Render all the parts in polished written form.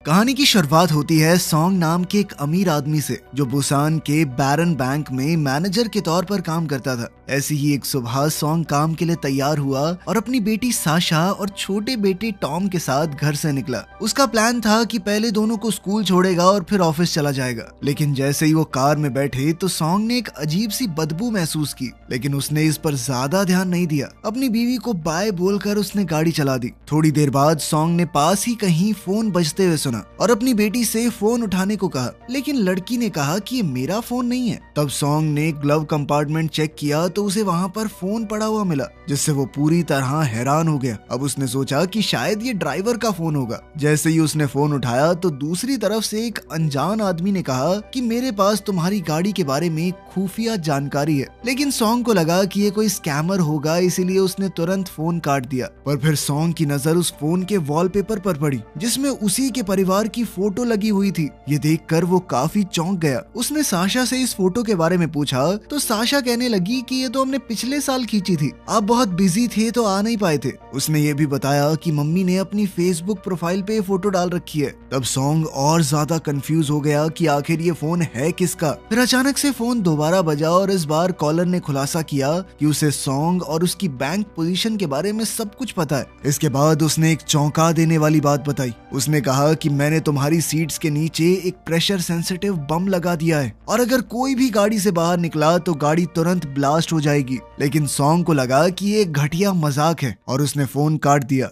कहानी की शुरुआत होती है सॉन्ग नाम के एक अमीर आदमी से जो बुसान के बैरन बैंक में मैनेजर के तौर पर काम करता था। ऐसी ही एक सुबह सॉन्ग काम के लिए तैयार हुआ और अपनी बेटी साशा और छोटे बेटे टॉम के साथ घर से निकला। उसका प्लान था कि पहले दोनों को स्कूल छोड़ेगा और फिर ऑफिस चला जाएगा। लेकिन जैसे ही वो कार में बैठे तो सॉन्ग ने एक अजीब सी बदबू महसूस की, लेकिन उसने इस पर ज्यादा ध्यान नहीं दिया। अपनी बीवी को बाय बोलकर उसने गाड़ी चला दी। थोड़ी देर बाद सॉन्ग ने पास ही कहीं फोन बजते हुए सुना और अपनी बेटी से फोन उठाने को कहा, लेकिन लड़की ने कहा कि ये मेरा फोन नहीं है। तब सॉन्ग ने ग्लव कंपार्टमेंट चेक किया तो उसे वहाँ पर फोन पड़ा हुआ मिला, जिससे वो पूरी तरह हैरान हो गया। अब उसने सोचा कि शायद ये ड्राइवर का फोन होगा। जैसे ही उसने फोन उठाया तो दूसरी तरफ से एक अनजान आदमी ने कहा कि मेरे पास तुम्हारी गाड़ी के बारे में खुफिया जानकारी है। लेकिन सॉन्ग को लगा कि ये कोई स्कैमर होगा, इसीलिए उसने तुरंत फोन काट दिया। पर फिर सॉन्ग की नजर उस फोन के वॉलपेपर पर पड़ी, जिसमें उसी के परिवार की फोटो लगी हुई थी। ये देखकर वो काफी चौंक गया। उसने साशा से इस फोटो के बारे में पूछा तो साशा कहने लगी कि ये तो हमने पिछले साल खींची थी, आप बहुत बिजी थे तो आ नहीं पाए थे। उसने ये भी बताया कि मम्मी ने अपनी फेसबुक प्रोफाइल पे फोटो डाल रखी है। तब सॉन्ग और ज्यादा कंफ्यूज हो गया कि आखिर ये फोन है किसका। फिर अचानक से फोन दोबारा बजा और इस बार कॉलर ने खुलासा किया कि उसे सॉन्ग और उसकी बैंक पोजीशन के बारे में सब कुछ पता है। इसके बाद उसने एक चौंका देने वाली बात बताई। उसने कहा कि मैंने तुम्हारी सीट्स के नीचे एक प्रेशर सेंसिटिव बम लगा दिया है और अगर कोई भी गाड़ी से बाहर निकला तो गाड़ी तुरंत ब्लास्ट हो जाएगी। लेकिन सॉन्ग को लगा कि ये घटिया मजाक है और उसने फोन काट दिया।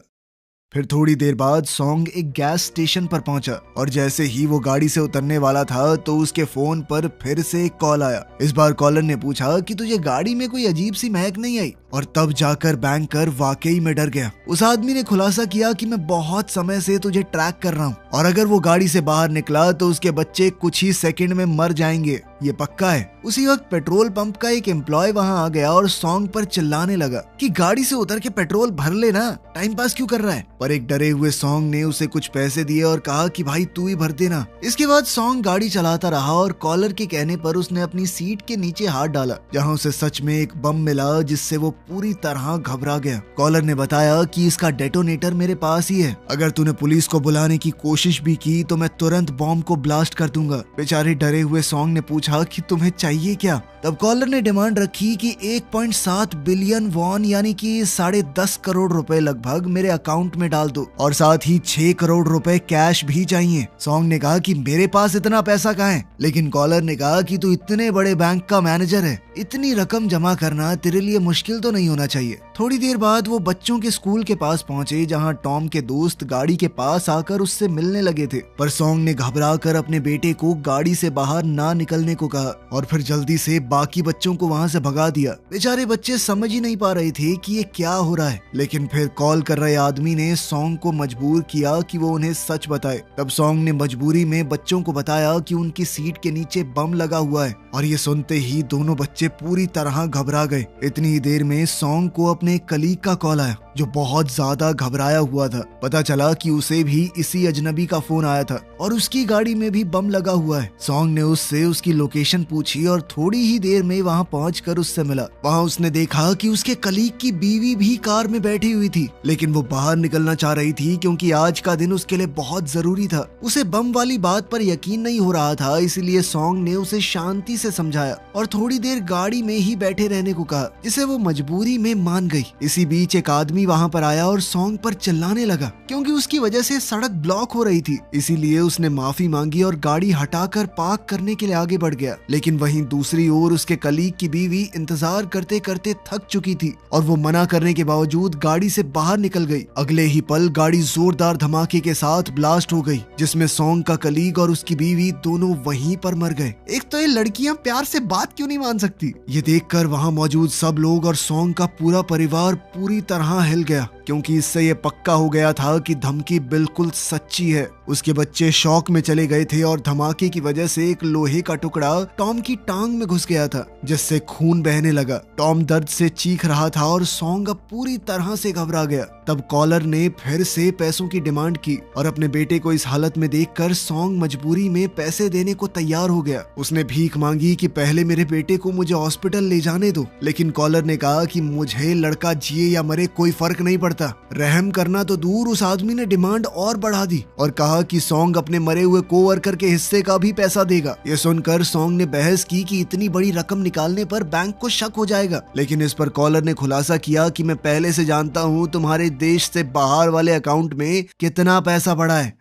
फिर थोड़ी देर बाद सॉन्ग एक गैस स्टेशन पर पहुंचा और जैसे ही वो गाड़ी से उतरने वाला था तो उसके फोन पर फिर से एक कॉल आया। इस बार कॉलर ने पूछा कि तुझे गाड़ी में कोई अजीब सी महक नहीं आई, और तब जाकर बैंकर वाकई में डर गया। उस आदमी ने खुलासा किया कि मैं बहुत समय से तुझे ट्रैक कर रहा हूँ और अगर वो गाड़ी से बाहर निकला तो उसके बच्चे कुछ ही सेकंड में मर जाएंगे, ये पक्का है। उसी वक्त पेट्रोल पंप का एक एम्प्लॉय वहां आ गया और सॉन्ग पर चिल्लाने लगा कि गाड़ी से उतर के पेट्रोल भर लेना, टाइम पास क्यों कर रहा है। पर एक डरे हुए सॉन्ग ने उसे कुछ पैसे दिए और कहा कि भाई तू ही भर देना। इसके बाद सॉन्ग गाड़ी चलाता रहा और कॉलर के कहने पर उसने अपनी सीट के नीचे हाथ डाला, जहां उसे सच में एक बम मिला, जिससे वो पूरी तरह घबरा गया। कॉलर ने बताया कि इसका डेटोनेटर मेरे पास ही है, अगर तूने पुलिस को बुलाने की कोशिश भी की तो मैं तुरंत बॉम्ब को ब्लास्ट कर दूंगा। बेचारे डरे हुए सॉन्ग ने पूछा कि तुम्हें चाहिए क्या। तब कॉलर ने डिमांड रखी कि 1.7 बिलियन वॉन यानी कि 10.5 करोड़ रुपए लगभग मेरे अकाउंट में डाल दो और साथ ही 6 करोड़ रुपए कैश भी चाहिए। सॉन्ग ने कहा कि मेरे पास इतना पैसा कहाँ है, लेकिन कॉलर ने कहा कि तू इतने बड़े बैंक का मैनेजर है, इतनी रकम जमा करना तेरे लिए मुश्किल तो नहीं होना चाहिए। थोड़ी देर बाद वो बच्चों के स्कूल के पास पहुंचे, जहां टॉम के दोस्त गाड़ी के पास आकर उससे मिलने लगे थे। पर सॉन्ग ने घबरा कर अपने बेटे को गाड़ी से बाहर ना निकलने को कहा और फिर जल्दी से बाकी बच्चों को वहां से भगा दिया। बेचारे बच्चे समझ ही नहीं पा रहे थे कि ये क्या हो रहा है। लेकिन फिर कॉल कर रहे आदमी ने सॉन्ग को मजबूर किया कि वो उन्हें सच बताए। तब सॉन्ग ने मजबूरी में बच्चों को बताया कि उनकी सीट के नीचे बम लगा हुआ है और ये सुनते ही दोनों बच्चे पूरी तरह घबरा गए। इतनी ही देर में सॉन्ग को अपने कलीग का कॉल आया जो बहुत ज्यादा घबराया हुआ था। पता चला कि उसे भी इसी अजनबी का फोन आया था और उसकी गाड़ी में भी बम लगा हुआ है। सॉन्ग ने उससे उसकी लोकेशन पूछी और थोड़ी ही देर में वहां पहुंचकर उससे मिला। वहां उसने देखा कि उसके कलीग की बीवी भी कार में बैठी हुई थी, लेकिन वो बाहर निकलना चाह रही थी क्योंकि आज का दिन उसके लिए बहुत जरूरी था। उसे बम वाली बात पर यकीन नहीं हो रहा था, इसलिए सॉन्ग ने उसे शांति से समझाया और थोड़ी देर गाड़ी में ही बैठे रहने को कहा, जिसे वो मजबूरी में मान गई। इसी बीच एक आदमी वहां पर आया और सॉन्ग पर चिल्लाने लगा क्योंकि उसकी वजह से सड़क ब्लॉक हो रही थी। इसीलिए उसने माफी मांगी और गाड़ी हटाकर पार्क करने के लिए आगे बढ़ गया। लेकिन वहीं दूसरी ओर उसके कलीग की बीवी इंतजार करते करते थक चुकी थी और वो मना करने के बावजूद गाड़ी से बाहर निकल गई। अगले ही पल गाड़ी जोरदार धमाके के साथ ब्लास्ट हो गई, जिसमें सॉन्ग का कलीग और उसकी बीवी दोनों वहीं पर मर गए। एक तो ये लड़कियां प्यार से बात क्यों नहीं मान सकती। ये देखकर वहां मौजूद सब लोग और सॉन्ग का पूरा परिवार पूरी तरह हिल गया, क्योंकि इससे ये पक्का हो गया था कि धमकी बिल्कुल सच्ची है। उसके बच्चे शॉक में चले गए थे और धमाके की वजह से एक लोहे का टुकड़ा टॉम की टांग में घुस गया था, जिससे खून बहने लगा। टॉम दर्द से चीख रहा था और सॉन्ग अब पूरी तरह से घबरा गया। तब कॉलर ने फिर से पैसों की डिमांड की और अपने बेटे को इस हालत में देखकर सॉन्ग मजबूरी में पैसे देने को तैयार हो गया। उसने भीख मांगी कि पहले मेरे बेटे को मुझे हॉस्पिटल ले जाने दो, लेकिन कॉलर ने कहा कि मुझे लड़का जिए या मरे कोई फर्क नहीं पड़ता, पड़ता। रहम करना तो दूर, उस आदमी ने डिमांड और बढ़ा दी और कहा कि सॉन्ग अपने मरे हुए कोवर्कर के हिस्से का भी पैसा देगा। ये सुनकर सॉन्ग ने बहस की कि इतनी बड़ी रकम निकालने पर बैंक को शक हो जाएगा, लेकिन इस पर कॉलर ने खुलासा किया कि मैं पहले से जानता हूँ तुम्हारे देश से बाहर वाले अकाउंट में कितना पैसा पड़ा है।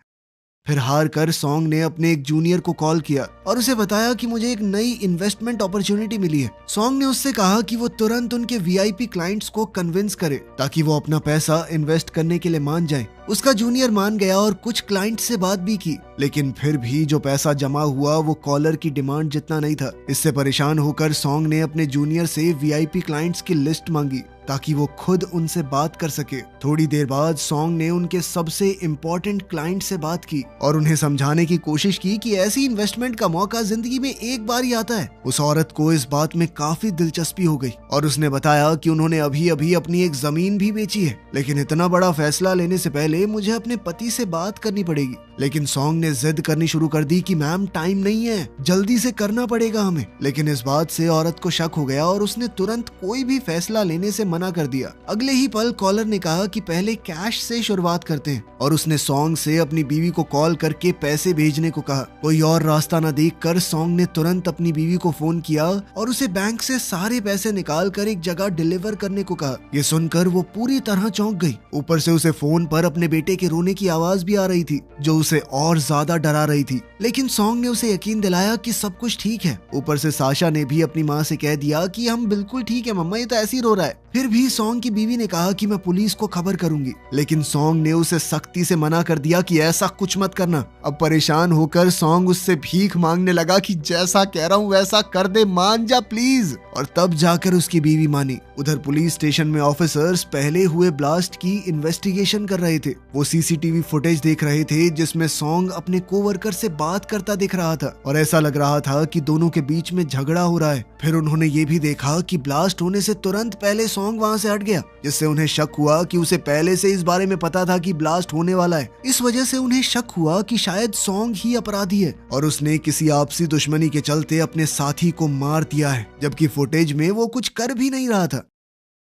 फिर हार कर सॉन्ग ने अपने एक जूनियर को कॉल किया और उसे बताया कि मुझे एक नई इन्वेस्टमेंट अपॉर्चुनिटी मिली है। सॉन्ग ने उससे कहा कि वो तुरंत उनके वीआईपी क्लाइंट्स को कन्विंस करे ताकि वो अपना पैसा इन्वेस्ट करने के लिए मान जाए। उसका जूनियर मान गया और कुछ क्लाइंट से बात भी की, लेकिन फिर भी जो पैसा जमा हुआ वो कॉलर की डिमांड जितना नहीं था। इससे परेशान होकर सॉन्ग ने अपने जूनियर से वीआईपी क्लाइंट्स की लिस्ट मांगी ताकि वो खुद उनसे बात कर सके। थोड़ी देर बाद सॉन्ग ने उनके सबसे इम्पोर्टेंट क्लाइंट से बात की और उन्हें समझाने की कोशिश की कि ऐसी इन्वेस्टमेंट का मौका जिंदगी में एक बार ही आता है। उस औरत को इस बात में काफी दिलचस्पी हो गई और उसने बताया कि उन्होंने अभी अभी अपनी एक जमीन भी बेची है, लेकिन इतना बड़ा फैसला लेने से पहले मुझे अपने पति से बात करनी पड़ेगी। लेकिन सॉन्ग ने जिद करनी शुरू कर दी कि मैम टाइम नहीं है, जल्दी से करना पड़ेगा हमें। लेकिन इस बात से औरत को शक हो गया और उसने तुरंत कोई भी फैसला लेने से मना कर दिया। अगले ही पल कॉलर ने कहा कि पहले कैश से शुरुआत करते हैं और उसने सॉन्ग से अपनी बीवी को कॉल करके पैसे भेजने को कहा। कोई और रास्ता न देखकर सॉन्ग ने तुरंत अपनी बीवी को फोन किया और उसे बैंक से सारे पैसे निकाल कर एक जगह डिलीवर करने को कहा। ये सुनकर वो पूरी तरह चौंक गई। ऊपर से उसे फोन पर अपने बेटे के रोने की आवाज भी आ रही थी जो उसे और ज्यादा डरा रही थी। लेकिन सॉन्ग ने उसे यकीन दिलाया कि सब कुछ ठीक है। ऊपर से साशा ने भी अपनी माँ से कह दिया कि हम बिल्कुल ठीक है मम्मा, ये तो ऐसे ही रो रहा है। फिर भी सॉन्ग की बीवी ने कहा कि मैं पुलिस को खबर करूंगी, लेकिन सॉन्ग ने उसे सख्ती से मना कर दिया कि ऐसा कुछ मत करना। अब परेशान होकर सॉन्ग उससे भीख मांगने लगा कि जैसा कह रहा हूँ वैसा कर दे, मान जा प्लीज। और तब जाकर उसकी बीवी मानी। उधर पुलिस स्टेशन में ऑफिसर्स पहले हुए ब्लास्ट की इन्वेस्टिगेशन कर रहे थे। वो सीसीटीवी फुटेज देख रहे थे जिसमें सॉन्ग अपने कोवर्कर से बात करता दिख रहा था और ऐसा लग रहा था कि दोनों के बीच में झगड़ा हो रहा है। फिर उन्होंने ये भी देखा कि ब्लास्ट होने से तुरंत पहले सॉन्ग वहां से हट गया, जिससे उन्हें शक हुआ कि उसे पहले से इस बारे में पता था कि ब्लास्ट होने वाला है। इस वजह से उन्हें शक हुआ कि शायद सॉन्ग ही अपराधी है और उसने किसी आपसी दुश्मनी के चलते अपने साथी को मार दिया है, जबकि फुटेज में वो कुछ कर भी नहीं रहा था।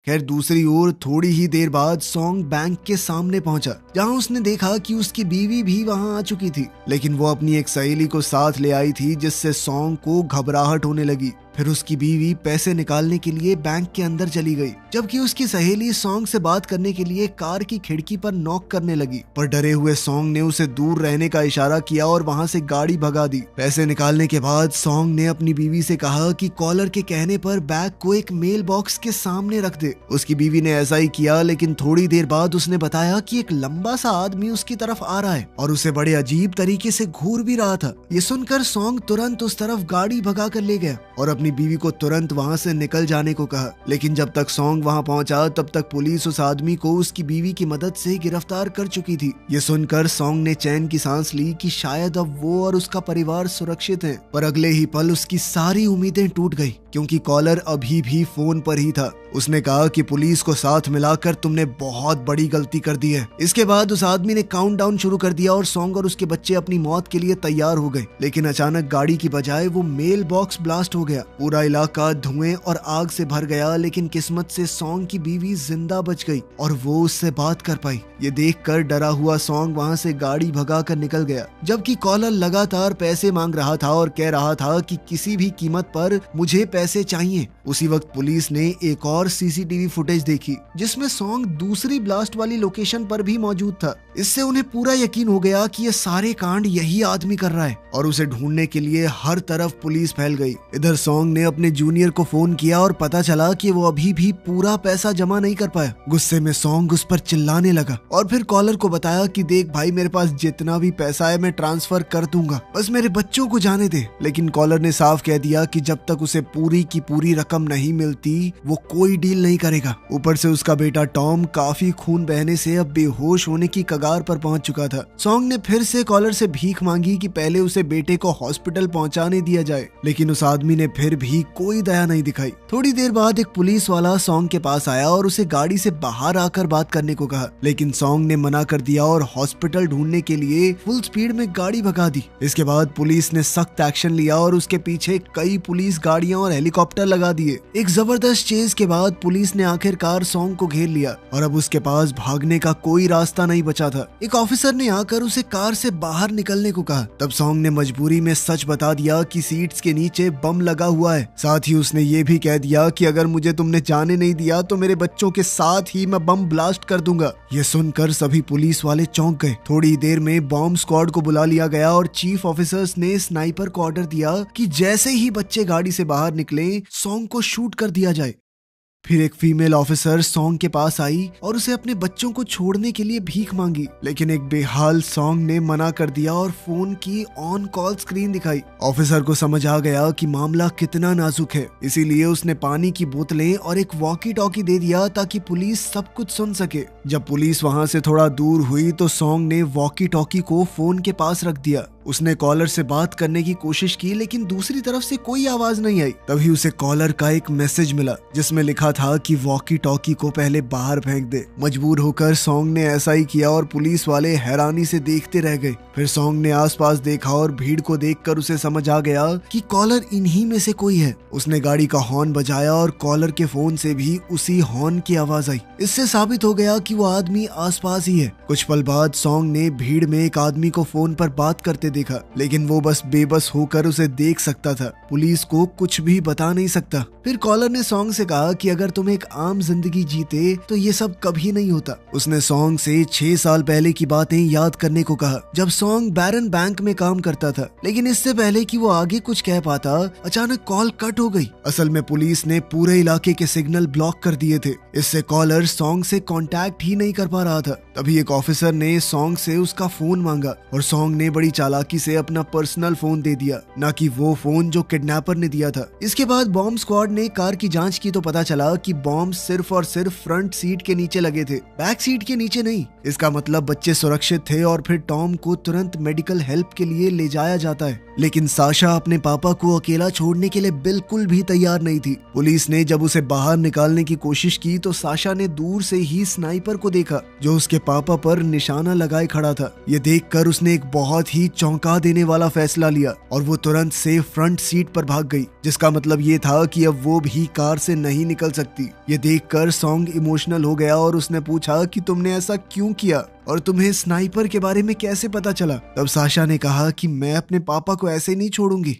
खैर दूसरी ओर थोड़ी ही देर बाद सॉन्ग बैंक के सामने पहुंचा, जहां उसने देखा कि उसकी बीवी भी वहां आ चुकी थी, लेकिन वो अपनी एक सहेली को साथ ले आई थी, जिससे सॉन्ग को घबराहट होने लगी। फिर उसकी बीवी पैसे निकालने के लिए बैंक के अंदर चली गई, जबकि उसकी सहेली सॉन्ग से बात करने के लिए कार की खिड़की पर नॉक करने लगी। पर डरे हुए सॉन्ग ने उसे दूर रहने का इशारा किया और वहां से गाड़ी भगा दी। पैसे निकालने के बाद सॉन्ग ने अपनी बीवी से कहा कि कॉलर के कहने पर बैग को एक मेल बॉक्स के सामने रख दे। उसकी बीवी ने ऐसा ही किया, लेकिन थोड़ी देर बाद उसने बताया कि एक लंबा सा आदमी उसकी तरफ आ रहा है और उसे बड़े अजीब तरीके से घूर भी रहा था। ये सुनकर सॉन्ग तुरंत उस तरफ गाड़ी भगा कर ले गया और अपनी बीवी को तुरंत वहां से निकल जाने को कहा। लेकिन जब तक सॉन्ग वहां पहुंचा तब तक पुलिस उस आदमी को उसकी बीवी की मदद से गिरफ्तार कर चुकी थी। ये सुनकर सॉन्ग ने चैन की सांस ली कि शायद अब वो और उसका परिवार सुरक्षित हैं। पर अगले ही पल उसकी सारी उम्मीदें टूट गई, क्योंकि कॉलर अभी भी फोन पर ही था। उसने कहा कि पुलिस को साथ मिलाकर तुमने बहुत बड़ी गलती कर दी है। इसके बाद उस आदमी ने काउंटडाउन शुरू कर दिया और सॉन्ग और उसके बच्चे अपनी मौत के लिए तैयार हो गए। लेकिन अचानक गाड़ी की बजाय वो मेल बॉक्स ब्लास्ट हो गया। पूरा इलाका धुएं और आग से भर गया, लेकिन किस्मत से सॉन्ग की बीवी जिंदा बच गई और वो उससे बात कर पाई। ये देखकर डरा हुआ सॉन्ग वहां से गाड़ी भगा कर निकल गया, जबकि कॉलर लगातार पैसे मांग रहा था और कह रहा था कि किसी भी कीमत पर मुझे पैसे चाहिए। उसी वक्त पुलिस ने एक और सीसीटीवी फुटेज देखी, जिसमें सॉन्ग दूसरी ब्लास्ट वाली लोकेशन पर भी मौजूद था। इससे उन्हें पूरा यकीन हो गया कि ये सारे कांड यही आदमी कर रहा है और उसे ढूंढने के लिए हर तरफ पुलिस फैल गई। इधर सॉन्ग ने अपने जूनियर को फोन किया और पता चला कि वो अभी भी पूरा पैसा जमा नहीं कर पाया। गुस्से में सॉन्ग उस पर चिल्लाने लगा और फिर कॉलर को बताया कि देख भाई, मेरे पास जितना भी पैसा है मैं ट्रांसफर कर दूंगा, बस मेरे बच्चों को जाने दे। लेकिन कॉलर ने साफ कह दिया कि जब तक उसे पूरी की पूरी रकम नहीं मिलती वो कोई डील नहीं करेगा। ऊपर से उसका बेटा टॉम काफी खून बहने से अब बेहोश होने की कगार पर पहुंच चुका था। सॉन्ग ने फिर से कॉलर से भीख मांगी कि पहले उसे बेटे को हॉस्पिटल पहुंचाने दिया जाए, लेकिन उस आदमी ने फिर भी कोई दया नहीं दिखाई। थोड़ी देर बाद एक पुलिस वाला सॉन्ग के पास आया और उसे गाड़ी से बाहर आकर बात करने को कहा, लेकिन सॉन्ग ने मना कर दिया और हॉस्पिटल ढूंढने के लिए फुल स्पीड में गाड़ी भगा दी। इसके बाद पुलिस ने सख्त एक्शन लिया और उसके पीछे कई पुलिस गाड़ियां और हेलीकॉप्टर लगा दिए। एक जबरदस्त चेज के बाद पुलिस ने आखिरकार सॉन्ग को घेर लिया और अब उसके पास भागने का कोई रास्ता नहीं बचा था। एक ऑफिसर ने आकर उसे कार से बाहर निकलने को कहा। तब सॉन्ग ने मजबूरी में सच बता दिया कि सीट्स के नीचे बम लगा हुआ है। साथ ही उसने ये भी कह दिया कि अगर मुझे तुमने जाने नहीं दिया तो मेरे बच्चों के साथ ही मैं बम ब्लास्ट कर दूंगा। ये सुनकर सभी पुलिस वाले चौंक गए। थोड़ी देर में बॉम्ब स्क्वाड को बुला लिया गया और चीफ ऑफिसर्स ने स्नाइपर को ऑर्डर दिया कि जैसे ही बच्चे गाड़ी से बाहर निकले सॉन्ग को शूट कर दिया जाए। फिर एक फीमेल ऑफिसर सॉन्ग के पास आई और उसे अपने बच्चों को छोड़ने के लिए भीख मांगी, लेकिन एक बेहाल सॉन्ग ने मना कर दिया और फोन की ऑन कॉल स्क्रीन दिखाई। ऑफिसर को समझ आ गया कि मामला कितना नाजुक है, इसीलिए उसने पानी की बोतलें और एक वॉकी टॉकी दे दिया ताकि पुलिस सब कुछ सुन सके। जब पुलिस वहां से थोड़ा दूर हुई तो सॉन्ग ने वॉकी टॉकी को फोन के पास रख दिया। उसने कॉलर से बात करने की कोशिश की, लेकिन दूसरी तरफ से कोई आवाज नहीं आई। तभी उसे कॉलर का एक मैसेज मिला जिसमें लिखा था कि वॉकी टॉकी को पहले बाहर फेंक दे। मजबूर होकर सॉन्ग ने ऐसा ही किया और पुलिस वाले हैरानी से देखते रह गए। फिर सॉन्ग ने आसपास देखा और भीड़ को देखकर उसे समझ आ गया कि कॉलर इन्हीं में से कोई है। उसने गाड़ी का हॉर्न बजाया और कॉलर के फोन से भी उसी हॉर्न की आवाज आई। इससे साबित हो गया कि वो आदमी आसपास ही है। कुछ पल बाद सॉन्ग ने भीड़ में एक आदमी को फोन पर बात करते देखा, लेकिन वो बस बेबस होकर उसे देख सकता था, पुलिस को कुछ भी बता नहीं सकता। फिर कॉलर ने सॉन्ग से कहा कि अगर तुम एक आम जिंदगी जीते तो ये सब कभी नहीं होता। उसने सॉन्ग से 6 साल पहले की बातें याद करने को कहा, जब सॉन्ग बैरन बैंक में काम करता था। लेकिन इससे पहले कि वो आगे कुछ कह पाता, अचानक कॉल कट हो गई। असल में पुलिस ने पूरे इलाके के सिग्नल ब्लॉक कर दिए थे, इससे कॉलर सॉन्ग से कांटेक्ट ही नहीं कर पा रहा था। तभी एक ऑफिसर ने सॉन्ग से उसका फोन मांगा और सॉन्ग ने बड़ी चालाकी से अपना पर्सनल फोन दे दिया, ना कि वो फोन जो किडनैपर ने दिया था। इसके बाद बॉम्ब स्क्वाड ने कार की जांच की तो पता चला कि बॉम्ब सिर्फ और सिर्फ फ्रंट सीट के नीचे लगे थे, बैक सीट के नीचे नहीं। इसका मतलब बच्चे सुरक्षित थे और फिर टॉम को तुरंत मेडिकल हेल्प के लिए ले जाया जाता है। लेकिन साशा अपने पापा को अकेला छोड़ने के लिए बिल्कुल भी तैयार नहीं थी। पुलिस ने जब उसे बाहर निकालने की कोशिश की तो साशा ने दूर से ही स्नाइपर को देखा जो उसके पापा पर निशाना लगाए खड़ा था। ये देखकर उसने एक बहुत ही चौंका देने वाला फैसला लिया और वो तुरंत से फ्रंट सीट पर भाग गई, जिसका मतलब ये था कि अब वो भी कार से नहीं निकल सकती। ये देखकर सॉन्ग इमोशनल हो गया और उसने पूछा कि तुमने ऐसा क्यों किया और तुम्हें स्नाइपर के बारे में कैसे पता चला? तब साशा ने कहा कि मैं अपने पापा को ऐसे नहीं छोड़ूंगी।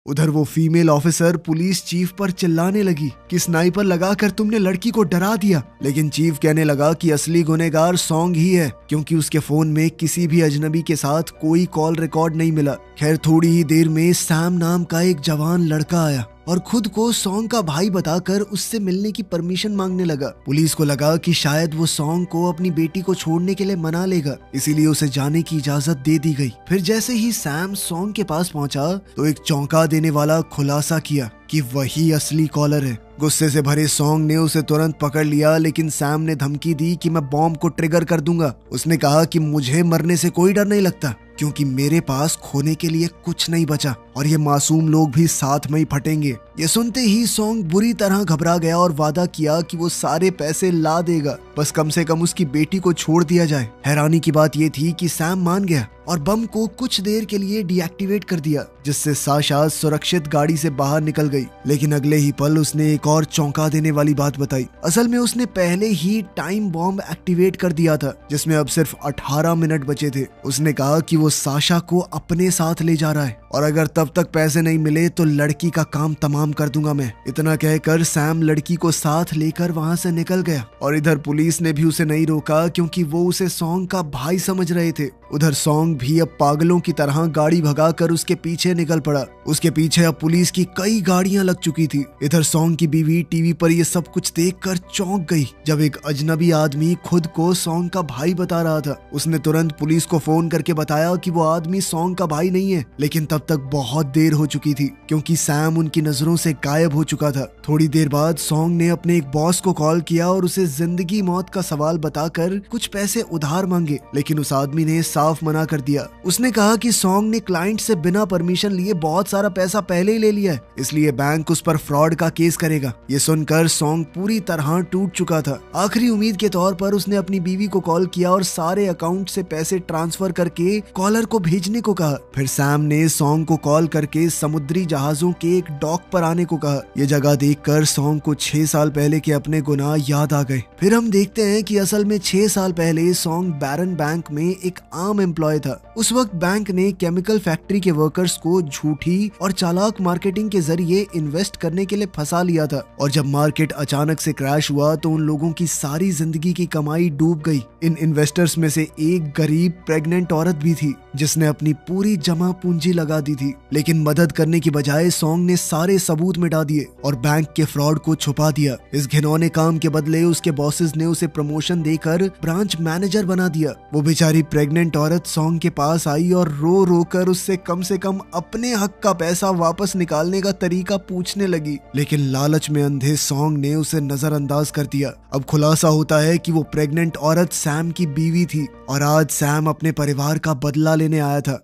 उधर वो फीमेल ऑफिसर पुलिस चीफ पर चिल्लाने लगी कि स्नाइपर लगाकर तुमने लड़की को डरा दिया। लेकिन चीफ कहने लगा कि असली गुनहगार सॉन्ग ही है, क्योंकि उसके फोन में किसी भी अजनबी के साथ कोई कॉल रिकॉर्ड नहीं मिला। खैर थोड़ी ही देर में सैम नाम का एक जवान लड़का आया और खुद को सॉन्ग का भाई बताकर उससे मिलने की परमिशन मांगने लगा। पुलिस को लगा कि शायद वो सॉन्ग को अपनी बेटी को छोड़ने के लिए मना लेगा, इसीलिए उसे जाने की इजाजत दे दी गई। फिर जैसे ही सैम सॉन्ग के पास पहुंचा तो एक चौंका देने वाला खुलासा किया कि वही असली कॉलर है। गुस्से से भरे सॉन्ग ने उसे तुरंत पकड़ लिया, लेकिन सैम ने धमकी दी कि मैं बॉम्ब को ट्रिगर कर दूंगा। उसने कहा कि मुझे मरने से कोई डर नहीं लगता, क्योंकि मेरे पास खोने के लिए कुछ नहीं बचा और ये मासूम लोग भी साथ में ही फटेंगे। ये सुनते ही सॉन्ग बुरी तरह घबरा गया और वादा किया कि वो सारे पैसे ला देगा, बस कम से कम उसकी बेटी को छोड़ दिया जाए। हैरानी की बात ये थी कि सैम मान गया और बम को कुछ देर के लिए डीएक्टिवेट कर दिया, जिससे साशा सुरक्षित गाड़ी से बाहर निकल गई। लेकिन अगले ही पल उसने एक और चौंका देने वाली बात बताई। असल में उसने पहले ही टाइम बॉम्ब एक्टिवेट कर दिया था, जिसमें अब सिर्फ 18 मिनट बचे थे। उसने कहा कि वो साशा को अपने साथ ले जा रहा है और अगर तब तक पैसे नहीं मिले तो लड़की का काम तमाम कर दूंगा मैं। इतना कहकर सैम लड़की को साथ लेकर वहां से निकल गया और इधर पुलिस ने भी उसे नहीं रोका, क्योंकि वो उसे सॉन्ग का भाई समझ रहे थे। उधर सॉन्ग भी अब पागलों की तरह गाड़ी भगाकर उसके पीछे निकल पड़ा। उसके पीछे अब पुलिस की कई गाड़ियां लग चुकी थी। इधर सॉन्ग की बीवी टीवी पर ये सब कुछ देखकर चौंक गई जब एक अजनबी आदमी खुद को सॉन्ग का भाई बता रहा था। उसने तुरंत पुलिस को फोन करके बताया कि वो आदमी सॉन्ग का भाई नहीं है, लेकिन तब तक बहुत देर हो चुकी थी, क्योंकि सैम उनकी नजरों से गायब हो चुका था। थोड़ी देर बाद सॉन्ग ने अपने एक बॉस को कॉल किया और उसे जिंदगी मौत का सवाल बताकर कुछ पैसे उधार मांगे, लेकिन उस आदमी ने साफ मना कर दिया। उसने कहा कि सॉन्ग ने क्लाइंट से बिना परमिशन लिए बहुत सारा पैसा पहले ही ले लिया है, इसलिए बैंक उस पर फ्रॉड का केस करेगा। ये सुनकर सॉन्ग पूरी तरह टूट चुका था। आखिरी उम्मीद के तौर पर उसने अपनी बीवी को कॉल किया और सारे अकाउंट से पैसे ट्रांसफर करके कॉलर को भेजने को कहा। फिर सैम ने सॉन्ग को कॉल करके समुद्री जहाजों के एक डॉक पर आने को कहा। ये जगह देखकर सॉन्ग को 6 साल पहले के अपने गुनाह याद आ गए। फिर हम देखते हैं कि असल में 6 साल पहले सॉन्ग बैरन बैंक में एक आम एम्प्लॉय था। उस वक्त बैंक ने केमिकल फैक्ट्री के वर्कर्स को झूठी और चालाक मार्केटिंग के जरिए इन्वेस्ट करने के लिए फंसा लिया था, और जब मार्केट अचानक से क्रैश हुआ तो उन लोगों की सारी जिंदगी की कमाई डूब गई। इन इन्वेस्टर्स में से एक गरीब प्रेग्नेंट औरत भी थी जिसने अपनी पूरी जमा पूंजी लगा दी थी, लेकिन मदद करने की बजाय सॉन्ग ने सारे सबूत मिटा दिए और बैंक के फ्रॉड को छुपा दिया। इस घिनौने काम के बदले उसके बॉसेस ने उसे प्रमोशन देकर ब्रांच मैनेजर बना दिया। वो बेचारी प्रेग्नेंट औरत सॉन्ग के पास आई और रो रो कर उससे कम से कम अपने हक का पैसा वापस निकालने का तरीका पूछने लगी, लेकिन लालच में अंधे सॉन्ग ने उसे नजरअंदाज कर दिया। अब खुलासा होता है कि वो प्रेग्नेंट औरत सैम की बीवी थी और आज सैम अपने परिवार का बदला लेने आया था।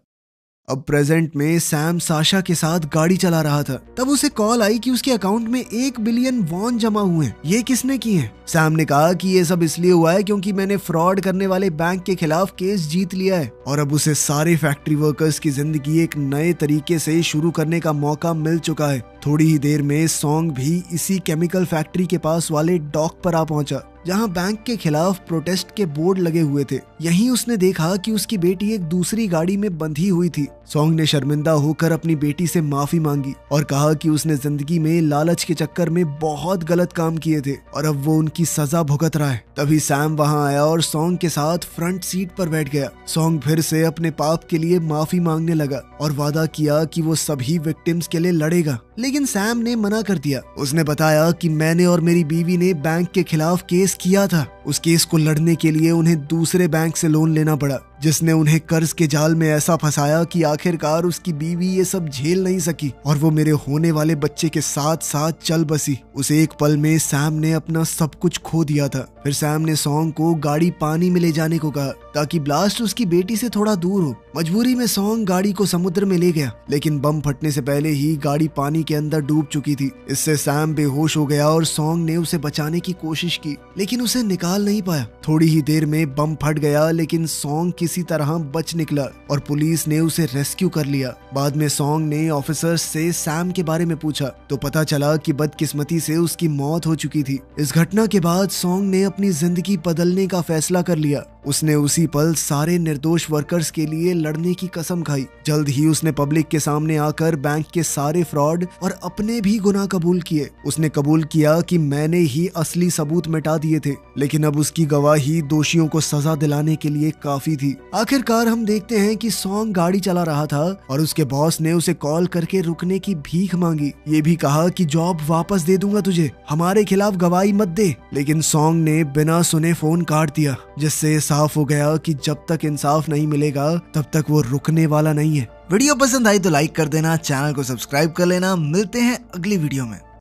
अब प्रेजेंट में सैम साशा के साथ गाड़ी चला रहा था, तब उसे कॉल आई कि उसके अकाउंट में 1 बिलियन वॉन जमा हुए हैं। ये किसने की हैं? सैम ने कहा कि ये सब इसलिए हुआ है क्योंकि मैंने फ्रॉड करने वाले बैंक के खिलाफ केस जीत लिया है और अब उसे सारे फैक्ट्री वर्कर्स की जिंदगी एक नए तरीके से शुरू करने का मौका मिल चुका है। थोड़ी ही देर में सॉन्ग भी इसी केमिकल फैक्ट्री के पास वाले डॉक पर आ पहुंचा जहां बैंक के खिलाफ प्रोटेस्ट के बोर्ड लगे हुए थे। यहीं उसने देखा कि उसकी बेटी एक दूसरी गाड़ी में बंधी हुई थी। सॉन्ग ने शर्मिंदा होकर अपनी बेटी से माफी मांगी और कहा कि उसने जिंदगी में लालच के चक्कर में बहुत गलत काम किए थे और अब वो उनकी सजा भुगत रहा है। तभी सैम वहां आया और सॉन्ग के साथ फ्रंट सीट पर बैठ गया। सॉन्ग फिर से अपने पाप के लिए माफी मांगने लगा और वादा किया कि वो सभी विक्टिम्स के लिए लड़ेगा, लेकिन सैम ने मना कर दिया। उसने बताया कि मैंने और मेरी बीवी ने बैंक के खिलाफ केस किया था। उस केस को लड़ने के लिए उन्हें दूसरे बैंक से लोन लेना पड़ा, जिसने उन्हें कर्ज के जाल में ऐसा फंसाया कि आखिरकार उसकी बीवी ये सब झेल नहीं सकी और वो मेरे होने वाले बच्चे के साथ साथ चल बसी। उस एक पल में सैम ने अपना सब कुछ खो दिया था। फिर सैम ने सॉन्ग को गाड़ी पानी में ले जाने को कहा ताकि ब्लास्ट उसकी बेटी से थोड़ा दूर हो। मजबूरी में सॉन्ग गाड़ी को समुद्र में ले गया, लेकिन बम फटने से पहले ही गाड़ी पानी के अंदर डूब चुकी थी। इससे सैम बेहोश हो गया और सॉन्ग ने उसे बचाने की कोशिश की, लेकिन उसे निकाल नहीं पाया। थोड़ी ही देर में बम फट गया, लेकिन सॉन्ग किसी तरह बच निकला और पुलिस ने उसे रेस्क्यू कर लिया। बाद में सॉन्ग ने ऑफिसर्स से सैम के बारे में पूछा तो पता चला कि बदकिस्मती से उसकी मौत हो चुकी थी। इस घटना के बाद सॉन्ग ने अपनी जिंदगी बदलने का फैसला कर लिया। उसने उसी पल सारे निर्दोष वर्कर्स के लिए लड़ने की कसम खाई। जल्द ही उसने पब्लिक के सामने आकर बैंक के सारे फ्रॉड और अपने भी गुनाह कबूल किए। उसने कबूल किया कि मैंने ही असली सबूत मिटा दिए थे, लेकिन अब उसकी गवाही दोषियों को सजा दिलाने के लिए काफी थी। आखिरकार हम देखते हैं कि सॉन्ग गाड़ी चला रहा था और उसके बॉस ने उसे कॉल करके रुकने की भीख मांगी। ये भी कहा कि जॉब वापस दे दूंगा तुझे, हमारे खिलाफ गवाही मत दे। लेकिन सॉन्ग ने बिना सुने फोन काट दिया, जिससे साफ हो गया कि जब तक इंसाफ नहीं मिलेगा तब तक वो रुकने वाला नहीं है। वीडियो पसंद आई तो लाइक कर देना, चैनल को सब्सक्राइब कर लेना। मिलते हैं अगली वीडियो में।